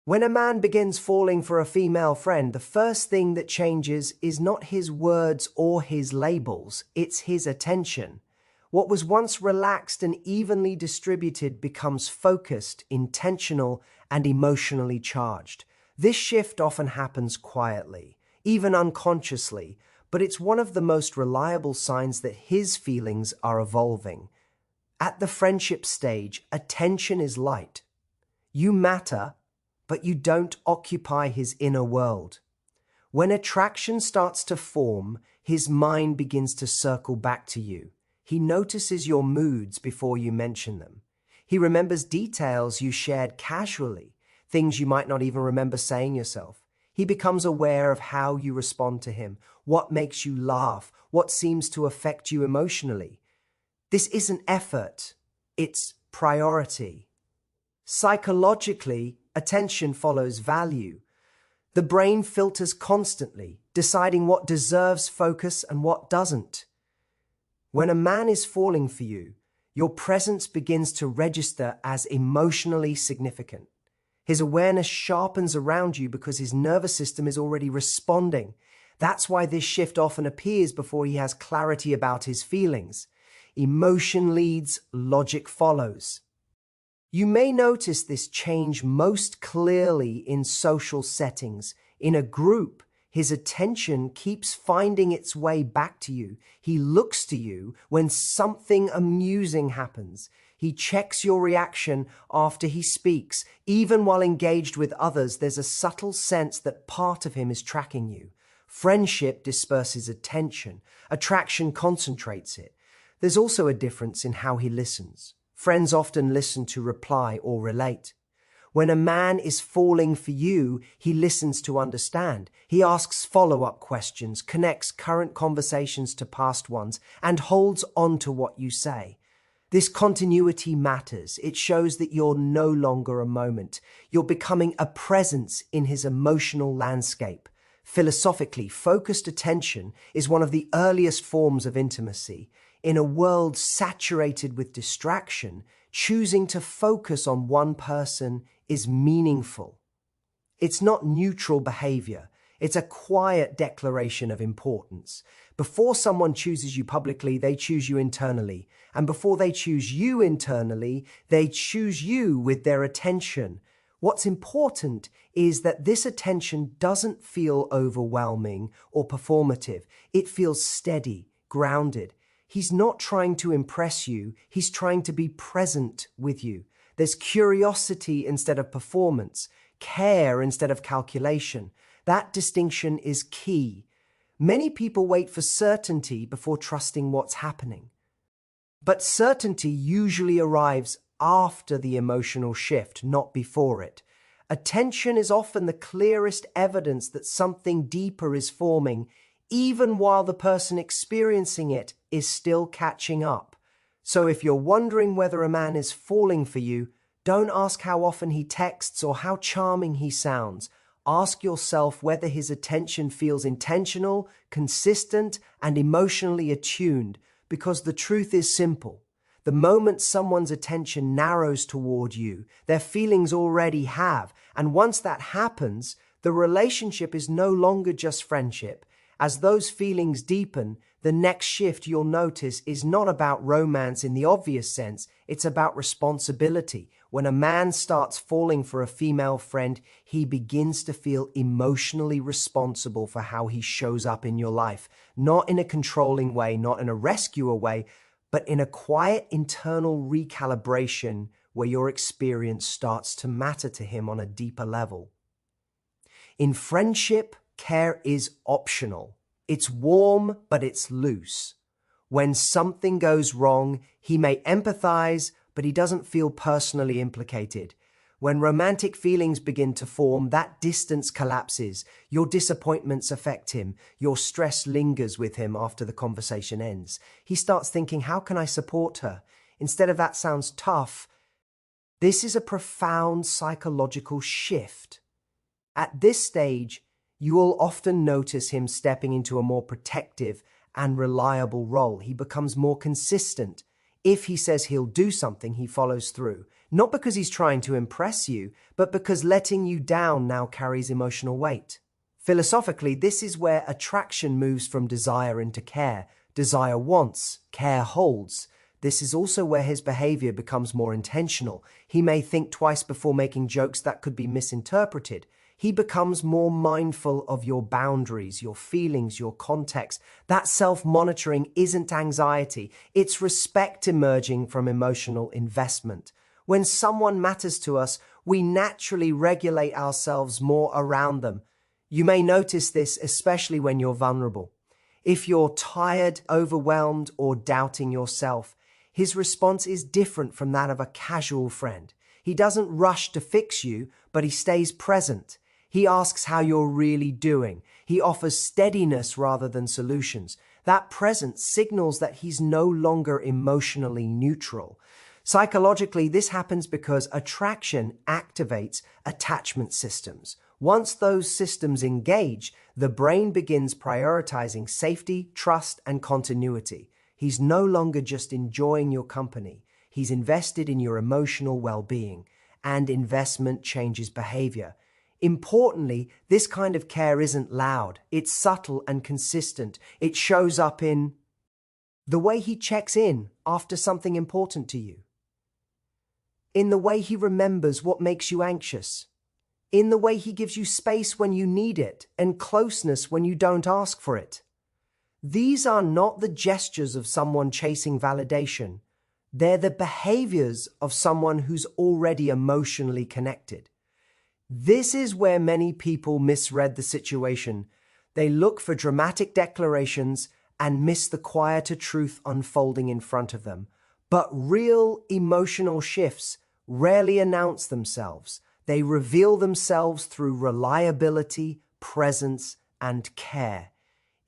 When a man begins falling for a female friend, the first thing that changes is not his words or his labels, it's his attention. What was once relaxed and evenly distributed becomes focused, intentional, and emotionally charged. This shift often happens quietly, even unconsciously, but it's one of the most reliable signs that his feelings are evolving. At the friendship stage, attention is light. You matter, but you don't occupy his inner world. When attraction starts to form, his mind begins to circle back to you. He notices your moods before you mention them. He remembers details you shared casually, things you might not even remember saying yourself. He becomes aware of how you respond to him, what makes you laugh, what seems to affect you emotionally. This isn't effort, it's priority. Psychologically, attention follows value. The brain filters constantly, deciding what deserves focus and what doesn't. When a man is falling for you, your presence begins to register as emotionally significant. His awareness sharpens around you because his nervous system is already responding. That's why this shift often appears before he has clarity about his feelings. Emotion leads, logic follows. You may notice this change most clearly in social settings. In a group, his attention keeps finding its way back to you. He looks to you when something amusing happens. He checks your reaction after he speaks. Even while engaged with others, there's a subtle sense that part of him is tracking you. Friendship disperses attention. Attraction concentrates it. There's also a difference in how he listens. Friends often listen to reply or relate. When a man is falling for you, he listens to understand. He asks follow-up questions, connects current conversations to past ones, and holds on to what you say. This continuity matters. It shows that you're no longer a moment. You're becoming a presence in his emotional landscape. Philosophically, focused attention is one of the earliest forms of intimacy. In a world saturated with distraction, choosing to focus on one person is meaningful. It's not neutral behavior. It's a quiet declaration of importance. Before someone chooses you publicly, they choose you internally. And before they choose you internally, they choose you with their attention. What's important is that this attention doesn't feel overwhelming or performative. It feels steady, grounded. He's not trying to impress you. He's trying to be present with you. There's curiosity instead of performance, care instead of calculation. That distinction is key. Many people wait for certainty before trusting what's happening. But certainty usually arrives after the emotional shift, not before it. Attention is often the clearest evidence that something deeper is forming, even while the person experiencing it is still catching up. So if you're wondering whether a man is falling for you, don't ask how often he texts or how charming he sounds. Ask yourself whether his attention feels intentional, consistent, and emotionally attuned, because the truth is simple. The moment someone's attention narrows toward you, their feelings already have, and once that happens, the relationship is no longer just friendship. As those feelings deepen, the next shift you'll notice is not about romance in the obvious sense, it's about responsibility. When a man starts falling for a female friend, he begins to feel emotionally responsible for how he shows up in your life. Not in a controlling way, not in a rescuer way, but in a quiet internal recalibration where your experience starts to matter to him on a deeper level. In friendship, care is optional. It's warm, but it's loose. When something goes wrong, he may empathize, but he doesn't feel personally implicated. When romantic feelings begin to form, that distance collapses. Your disappointments affect him. Your stress lingers with him after the conversation ends. He starts thinking, how can I support her? Instead of that sounds tough. This is a profound psychological shift. At this stage, you will often notice him stepping into a more protective and reliable role. He becomes more consistent. If he says he'll do something, he follows through. not because he's trying to impress you, but because letting you down now carries emotional weight. Philosophically, this is where attraction moves from desire into care. Desire wants, care holds. This is also where his behavior becomes more intentional. He may think twice before making jokes that could be misinterpreted. He becomes more mindful of your boundaries, your feelings, your context. That self-monitoring isn't anxiety. It's respect emerging from emotional investment. When someone matters to us, we naturally regulate ourselves more around them. You may notice this especially when you're vulnerable. If you're tired, overwhelmed, or doubting yourself, his response is different from that of a casual friend. He doesn't rush to fix you, but he stays present. He asks how you're really doing. He offers steadiness rather than solutions. That presence signals that he's no longer emotionally neutral. Psychologically, this happens because attraction activates attachment systems. Once those systems engage, the brain begins prioritizing safety, trust, and continuity. He's no longer just enjoying your company. He's invested in your emotional well-being, and investment changes behavior. Importantly, this kind of care isn't loud. It's subtle and consistent. It shows up in the way he checks in after something important to you, in the way he remembers what makes you anxious, in the way he gives you space when you need it and closeness when you don't ask for it. These are not the gestures of someone chasing validation. They're the behaviors of someone who's already emotionally connected. This is where many people misread the situation. They look for dramatic declarations and miss the quieter truth unfolding in front of them. But real emotional shifts rarely announce themselves. They reveal themselves through reliability, presence, and care.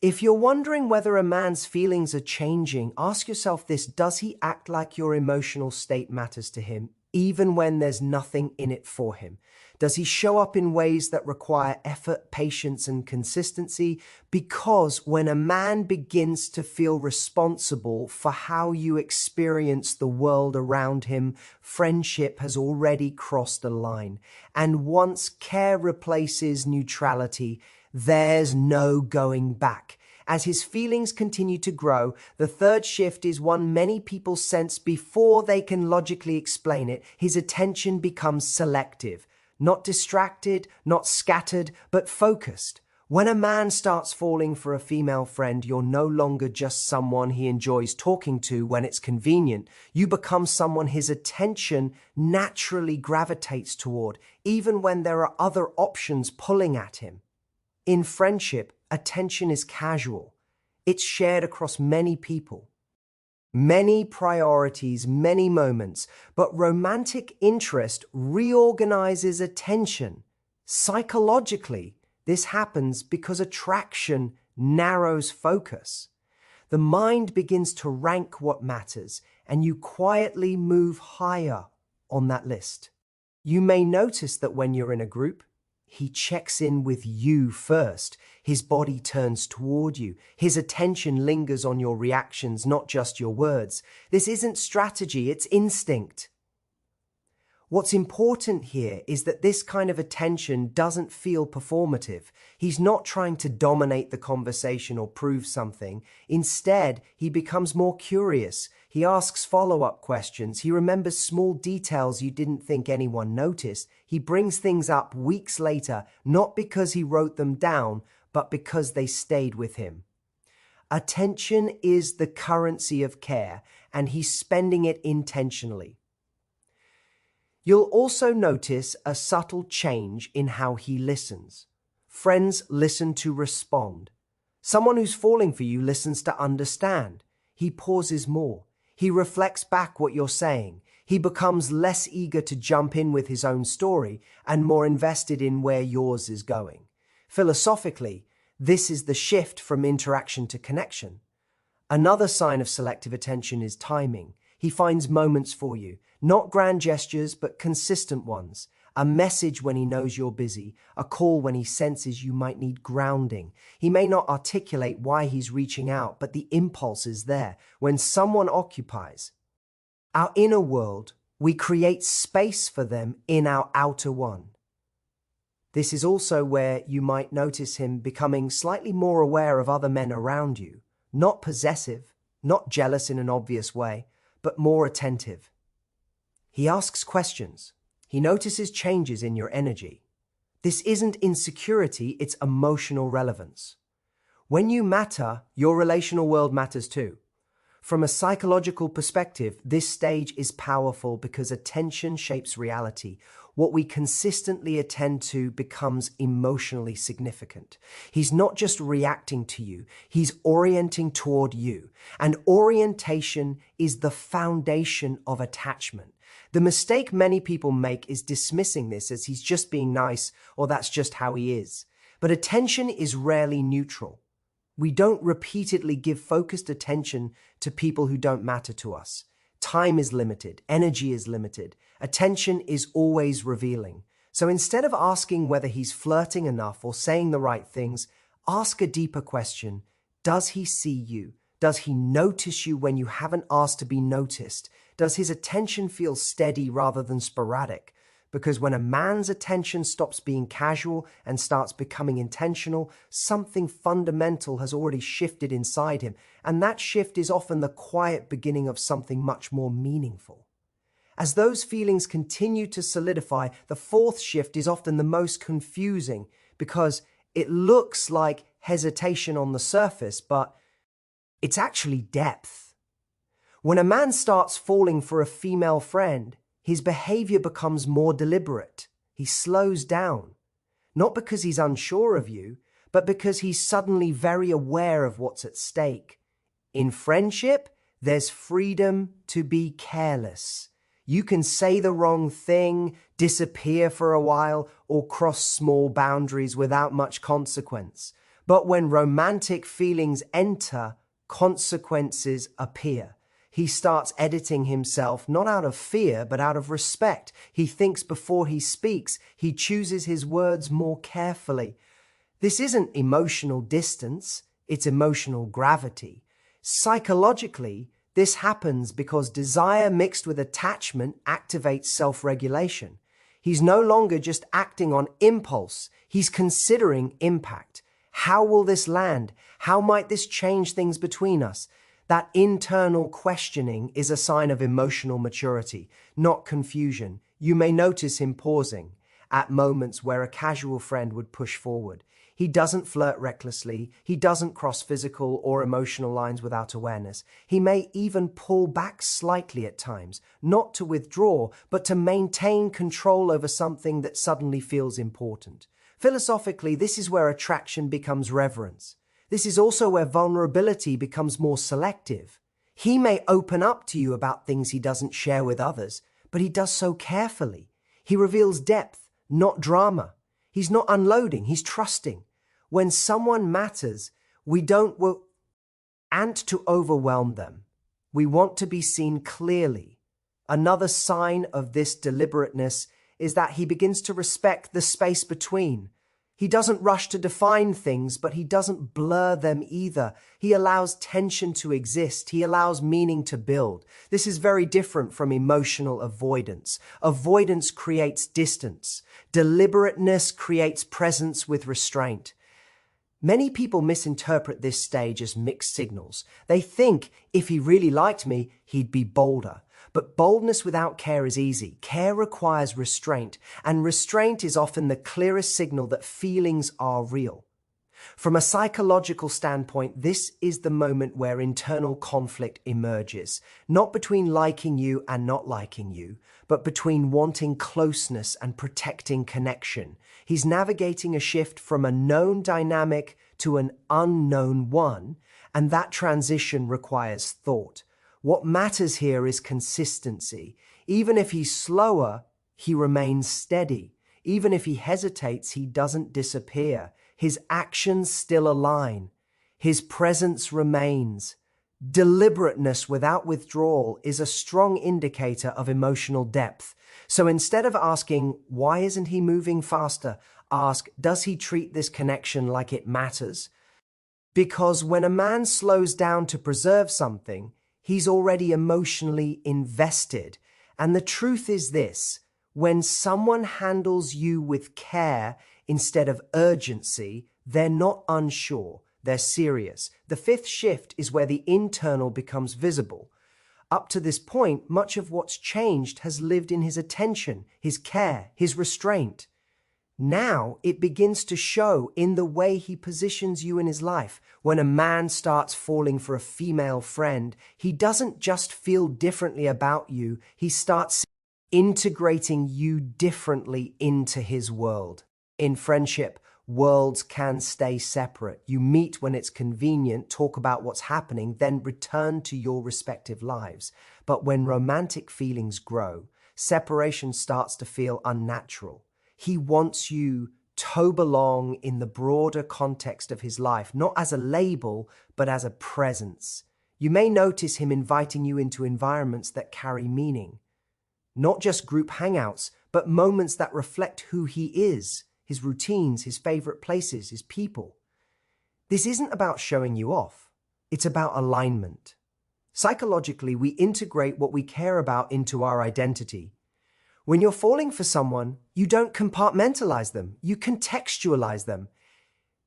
If you're wondering whether a man's feelings are changing, ask yourself this: does he act like your emotional state matters to him, even when there's nothing in it for him? Does he show up in ways that require effort, patience, and consistency? Because when a man begins to feel responsible for how you experience the world around him, friendship has already crossed a line. And once care replaces neutrality, there's no going back. As his feelings continue to grow, the third shift is one many people sense before they can logically explain it. His attention becomes selective. Not distracted, not scattered, but focused. When a man starts falling for a female friend, you're no longer just someone he enjoys talking to when it's convenient. You become someone his attention naturally gravitates toward, even when there are other options pulling at him. In friendship, attention is casual. It's shared across many people. Many priorities, many moments, but romantic interest reorganizes attention. Psychologically, this happens because attraction narrows focus. The mind begins to rank what matters, and you quietly move higher on that list. You may notice that when you're in a group, he checks in with you first. His body turns toward you. His attention lingers on your reactions, not just your words. This isn't strategy, it's instinct. What's important here is that this kind of attention doesn't feel performative. He's not trying to dominate the conversation or prove something. Instead, he becomes more curious. He asks follow-up questions. He remembers small details you didn't think anyone noticed. He brings things up weeks later, not because he wrote them down, but because they stayed with him. Attention is the currency of care, and he's spending it intentionally. You'll also notice a subtle change in how he listens. Friends listen to respond. Someone who's falling for you listens to understand. He pauses more. He reflects back what you're saying. He becomes less eager to jump in with his own story and more invested in where yours is going. Philosophically, this is the shift from interaction to connection. Another sign of selective attention is timing. He finds moments for you, not grand gestures, but consistent ones. A message when he knows you're busy, a call when he senses you might need grounding. He may not articulate why he's reaching out, but the impulse is there. When someone occupies, our inner world We create space for them in our outer one. This is also where you might notice him becoming slightly more aware of other men around you, not possessive, not jealous in an obvious way, but more attentive. He asks questions. He notices changes in your energy. This isn't insecurity, it's emotional relevance. When you matter, your relational world matters too. From a psychological perspective, this stage is powerful because attention shapes reality. What we consistently attend to becomes emotionally significant. He's not just reacting to you, he's orienting toward you. And orientation is the foundation of attachment. The mistake many people make is dismissing this as he's just being nice or that's just how he is. But attention is rarely neutral. We don't repeatedly give focused attention to people who don't matter to us. Time is limited, energy is limited, attention is always revealing. So instead of asking whether he's flirting enough or saying the right things, ask a deeper question. Does he see you? Does he notice you when you haven't asked to be noticed? Does his attention feel steady rather than sporadic? Because when a man's attention stops being casual and starts becoming intentional, something fundamental has already shifted inside him, and that shift is often the quiet beginning of something much more meaningful. As those feelings continue to solidify, the fourth shift is often the most confusing because it looks like hesitation on the surface, but it's actually depth. When a man starts falling for a female friend, his behavior becomes more deliberate. He slows down, not because he's unsure of you, but because he's suddenly very aware of what's at stake. In friendship, there's freedom to be careless. You can say the wrong thing, disappear for a while, or cross small boundaries without much consequence. But when romantic feelings enter, consequences appear. He starts editing himself, not out of fear, but out of respect. He thinks before he speaks. He chooses his words more carefully. This isn't emotional distance, it's emotional gravity. Psychologically, this happens because desire mixed with attachment activates self-regulation. He's no longer just acting on impulse, he's considering impact. How will this land? How might this change things between us? That internal questioning is a sign of emotional maturity, not confusion. You may notice him pausing at moments where a casual friend would push forward. He doesn't flirt recklessly. He doesn't cross physical or emotional lines without awareness. He may even pull back slightly at times, not to withdraw, but to maintain control over something that suddenly feels important. Philosophically, this is where attraction becomes reverence. This is also where vulnerability becomes more selective. He may open up to you about things he doesn't share with others, but he does so carefully. He reveals depth, not drama. He's not unloading, he's trusting. When someone matters, we don't want to overwhelm them. We want to be seen clearly. Another sign of this deliberateness is that he begins to respect the space between. He doesn't rush to define things, but he doesn't blur them either. He allows tension to exist. He allows meaning to build. This is very different from emotional avoidance. Avoidance creates distance. Deliberateness creates presence with restraint. Many people misinterpret this stage as mixed signals. They think if he really liked me, he'd be bolder. But boldness without care is easy. Care requires restraint, and restraint is often the clearest signal that feelings are real. From a psychological standpoint, this is the moment where internal conflict emerges, not between liking you and not liking you, but between wanting closeness and protecting connection. He's navigating a shift from a known dynamic to an unknown one, and that transition requires thought. What matters here is consistency. Even if he's slower, he remains steady. Even if he hesitates, he doesn't disappear. His actions still align. His presence remains. Deliberateness without withdrawal is a strong indicator of emotional depth. So instead of asking, why isn't he moving faster? Ask, does he treat this connection like it matters? Because when a man slows down to preserve something, he's already emotionally invested, And the truth is this: when someone handles you with care instead of urgency, they're not unsure, they're serious. The fifth shift is where the internal becomes visible. Up to this point, much of what's changed has lived in his attention, his care, his restraint. Now it begins to show in the way he positions you in his life. When a man starts falling for a female friend, he doesn't just feel differently about you, he starts integrating you differently into his world. In friendship, worlds can stay separate. You meet when it's convenient, talk about what's happening, then return to your respective lives. But when romantic feelings grow, separation starts to feel unnatural. He wants you to belong in the broader context of his life, not as a label, but as a presence. You may notice him inviting you into environments that carry meaning. Not just group hangouts, but moments that reflect who he is, his routines, his favorite places, his people. This isn't about showing you off. It's about alignment. Psychologically, we integrate what we care about into our identity. When you're falling for someone, you don't compartmentalize them, you contextualize them.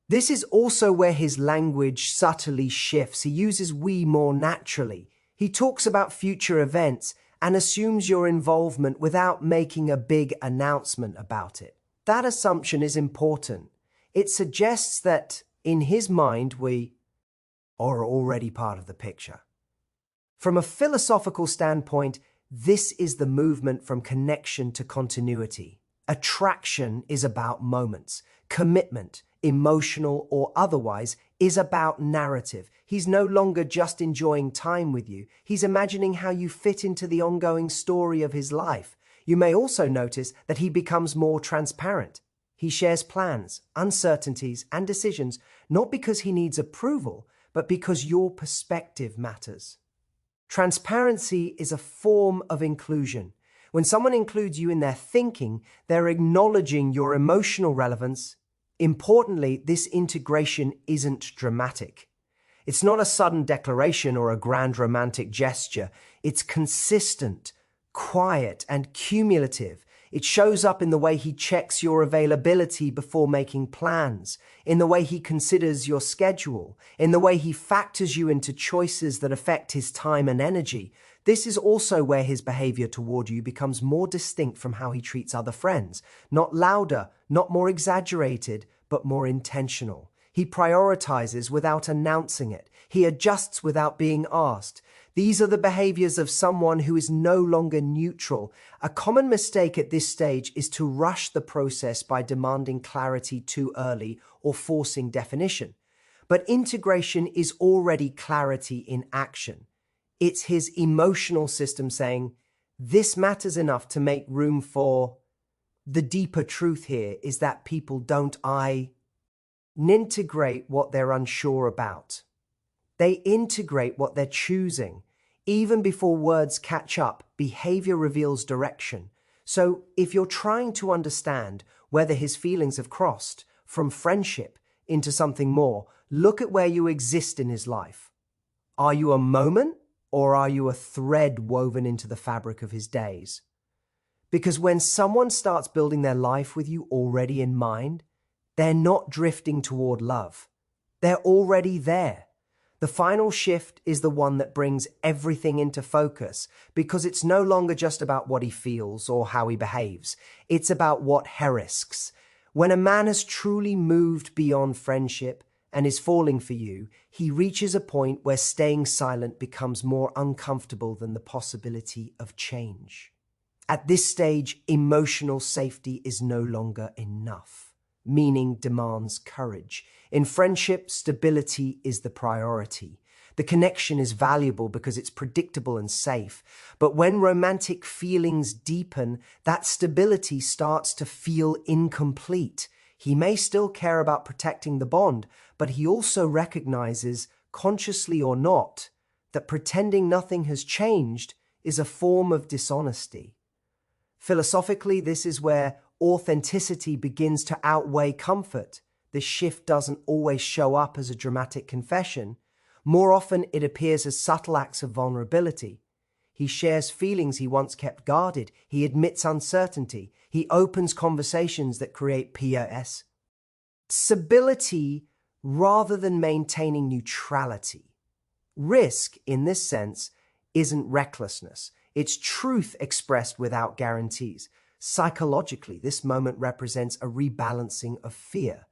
This is also where his language subtly shifts. He uses we more naturally. He talks about future events and assumes your involvement without making a big announcement about it. That assumption is important. It suggests that, in his mind, we are already part of the picture. From a philosophical standpoint, this is the movement from connection to continuity. Attraction is about moments. Commitment, emotional or otherwise, is about narrative. He's no longer just enjoying time with you. He's imagining how you fit into the ongoing story of his life. You may also notice that he becomes more transparent. He shares plans, uncertainties, and decisions, not because he needs approval, but because your perspective matters. Transparency is a form of inclusion. When someone includes you in their thinking, they're acknowledging your emotional relevance. Importantly, this integration isn't dramatic. It's not a sudden declaration or a grand romantic gesture. It's consistent, quiet, and cumulative. It shows up in the way he checks your availability before making plans, in the way he considers your schedule, in the way he factors you into choices that affect his time and energy. This is also where his behavior toward you becomes more distinct from how he treats other friends. Not louder, not more exaggerated, but more intentional. He prioritizes without announcing it. He adjusts without being asked. These are the behaviors of someone who is no longer neutral. A common mistake at this stage is to rush the process by demanding clarity too early or forcing definition. But integration is already clarity in action. It's his emotional system saying, this matters enough to make room for... The deeper truth here is that people don't integrate what they're unsure about. They integrate what they're choosing. Even before words catch up, behavior reveals direction. So if you're trying to understand whether his feelings have crossed from friendship into something more, look at where you exist in his life. Are you a moment or are you a thread woven into the fabric of his days? Because when someone starts building their life with you already in mind, they're not drifting toward love. They're already there. The final shift is the one that brings everything into focus, because it's no longer just about what he feels or how he behaves. It's about what he risks. When a man has truly moved beyond friendship and is falling for you, he reaches a point where staying silent becomes more uncomfortable than the possibility of change. At this stage, emotional safety is no longer enough. Meaning demands courage. In friendship, stability is the priority. The connection is valuable because it's predictable and safe. But when romantic feelings deepen, that stability starts to feel incomplete. He may still care about protecting the bond, but he also recognizes, consciously or not, that pretending nothing has changed is a form of dishonesty. Philosophically, this is where authenticity begins to outweigh comfort. This shift doesn't always show up as a dramatic confession. More often, it appears as subtle acts of vulnerability. He shares feelings he once kept guarded. He admits uncertainty. He opens conversations that create POS. Stability rather than maintaining neutrality. Risk, in this sense, isn't recklessness. It's truth expressed without guarantees. Psychologically, this moment represents a rebalancing of fear.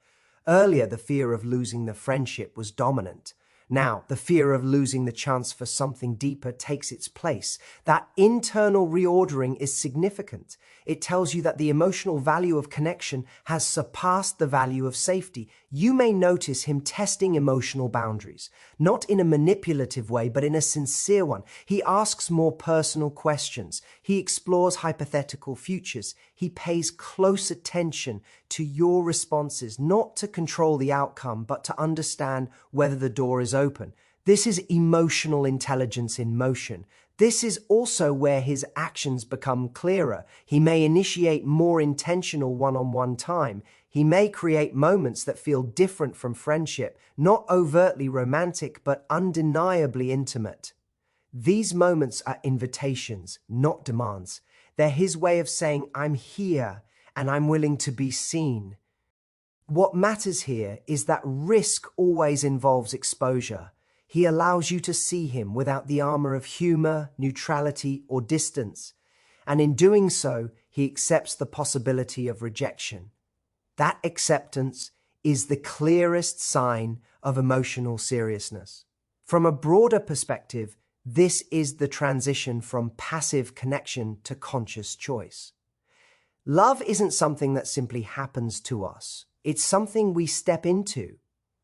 Earlier, the fear of losing the friendship was dominant. Now, the fear of losing the chance for something deeper takes its place. That internal reordering is significant. It tells you that the emotional value of connection has surpassed the value of safety. You may notice him testing emotional boundaries, not in a manipulative way, but in a sincere one. He asks more personal questions. He explores hypothetical futures. He pays close attention to your responses, not to control the outcome, but to understand whether the door is open. This is emotional intelligence in motion. This is also where his actions become clearer. He may initiate more intentional one-on-one time. He may create moments that feel different from friendship, not overtly romantic, but undeniably intimate. These moments are invitations, not demands. They're his way of saying, I'm here and I'm willing to be seen. What matters here is that risk always involves exposure. He allows you to see him without the armor of humor, neutrality, or distance. And in doing so, he accepts the possibility of rejection. That acceptance is the clearest sign of emotional seriousness. From a broader perspective, this is the transition from passive connection to conscious choice. Love isn't something that simply happens to us. It's something we step into.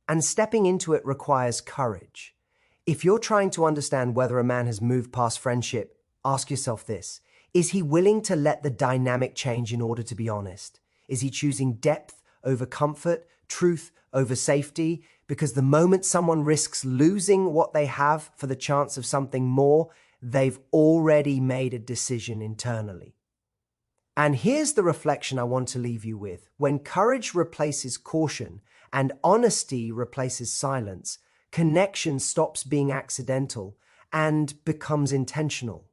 And stepping into it requires courage. If you're trying to understand whether a man has moved past friendship, ask yourself this. Is he willing to let the dynamic change in order to be honest? Is he choosing depth over comfort, truth over safety? Because the moment someone risks losing what they have for the chance of something more, they've already made a decision internally. And here's the reflection I want to leave you with. When courage replaces caution and honesty replaces silence, connection stops being accidental and becomes intentional.